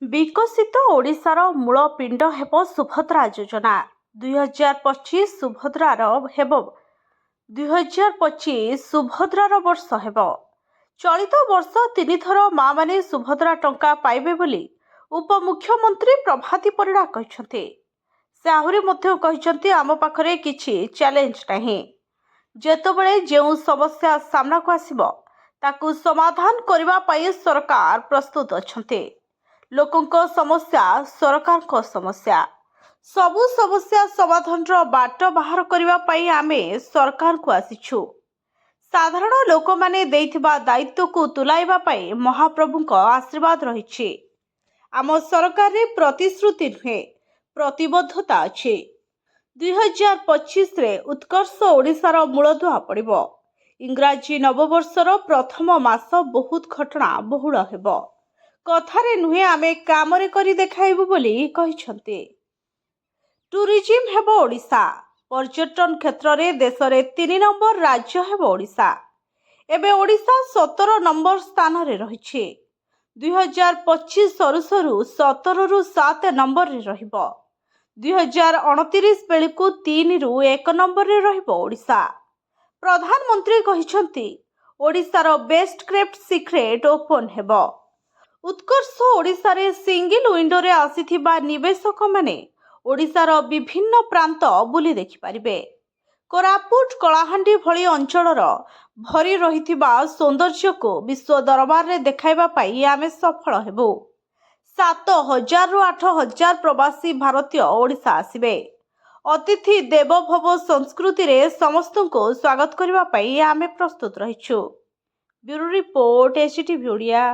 ବିକଶିତ ଓଡ଼ିଶାର ମୂଳ ପିଣ୍ଡ ହେବ ସୁଭଦ୍ରା ଯୋଜନା। 2025 ସୁଭଦ୍ରାର ହେବ 2025 ସୁଭଦ୍ରାର ବର୍ଷ ହେବ। ଚଳିତ ବର୍ଷ 3 ଥର ମାମାନେ ସୁଭଦ୍ରା ଟଙ୍କା ପାଇବେ ବୋଲି ଉପମୁଖ୍ୟମନ୍ତ୍ରୀ ପ୍ରଭାତୀ ପରିଡ଼ା କହିଛନ୍ତି। ସେ ଆହୁରି ମଧ୍ୟ କହିଛନ୍ତି, ଆମ ପାଖରେ କିଛି ଚ୍ୟାଲେଞ୍ଜ ନାହିଁ। ଯେତେବେଳେ ଯେଉଁ ସମସ୍ୟା ସାମ୍ନାକୁ ଆସିବ ତାକୁ ସମାଧାନ କରିବା ପାଇଁ ସରକାର ପ୍ରସ୍ତୁତ ଅଛନ୍ତି। ଲୋକଙ୍କ ସମସ୍ୟା ସରକାରଙ୍କ ସମସ୍ୟା। ସବୁ ସମସ୍ୟା ସମାଧାନର ବାଟ ବାହାର କରିବା ପାଇଁ ଆମେ ସରକାରକୁ ଆସିଛୁ। ସାଧାରଣ ଲୋକମାନେ ଦେଇଥିବା ଦାୟିତ୍ୱକୁ ତୁଲାଇବା ପାଇଁ ମହାପ୍ରଭୁଙ୍କ ଆଶୀର୍ବାଦ ରହିଛି। ଆମ ସରକାରରେ ପ୍ରତିଶ୍ରୁତି ନୁହେଁ, ପ୍ରତିବଦ୍ଧତା ଅଛି। 2025ରେ ଉତ୍କର୍ଷ ଓଡ଼ିଶାର ମୂଳଦୁଆ ପଡ଼ିବ। ଇଂରାଜୀ ନବବର୍ଷର ପ୍ରଥମ ମାସ ବହୁତ ଘଟଣା ବହୁଳ ହେବ। କଥାରେ ନୁହେଁ, ଆମେ କାମରେ କରି ଦେଖାଇବୁ ବୋଲି କହିଛନ୍ତି। ଟୁରିଜିମ୍ ହେବ ଓଡ଼ିଶା। ପର୍ଯ୍ୟଟନ କ୍ଷେତ୍ରରେ ଦେଶରେ 3 ନମ୍ବର ରାଜ୍ୟ ହେବ ଓଡ଼ିଶା। ଏବେ ଓଡ଼ିଶା 17 ନମ୍ବର ସ୍ଥାନରେ ରହିଛି। 2025 ସରୁ ସରୁ 17ରୁ 7 ନମ୍ବରରେ ରହିବ। 2029 ବେଳକୁ 3ରୁ 1 ନମ୍ବରରେ ରହିବ ଓଡ଼ିଶା। ପ୍ରଧାନମନ୍ତ୍ରୀ କହିଛନ୍ତି, ଓଡ଼ିଶାର ବେଷ୍ଟ କେପ୍ଟ ସିକ୍ରେଟ ଓପନ୍ ହେବ। ଉତ୍କର୍ଷ ଓଡ଼ିଶାରେ ସିଙ୍ଗଲ ୱିଣ୍ଡୋରେ ଆସିଥିବା ନିବେଶକମାନେ ଓଡ଼ିଶାର ବିଭିନ୍ନ ପ୍ରାନ୍ତ ବୁଲି ଦେଖିପାରିବେ। କୋରାପୁଟ, କଳାହାଣ୍ଡି ଭଳି ଅଞ୍ଚଳର ଭରି ରହିଥିବା ସୌନ୍ଦର୍ଯ୍ୟକୁ ବିଶ୍ୱ ଦରବାରରେ ଦେଖାଇବା ପାଇଁ ଆମେ ସଫଳ ହେବୁ। 7,000ରୁ 8,000 ପ୍ରବାସୀ ଭାରତୀୟ ଓଡ଼ିଶା ଆସିବେ। ଅତିଥି ଦେବ ଭବ ସଂସ୍କୃତିରେ ସମସ୍ତଙ୍କୁ ସ୍ୱାଗତ କରିବା ପାଇଁ ଆମେ ପ୍ରସ୍ତୁତ ରହିଛୁ। Bureau report, HTV Odia.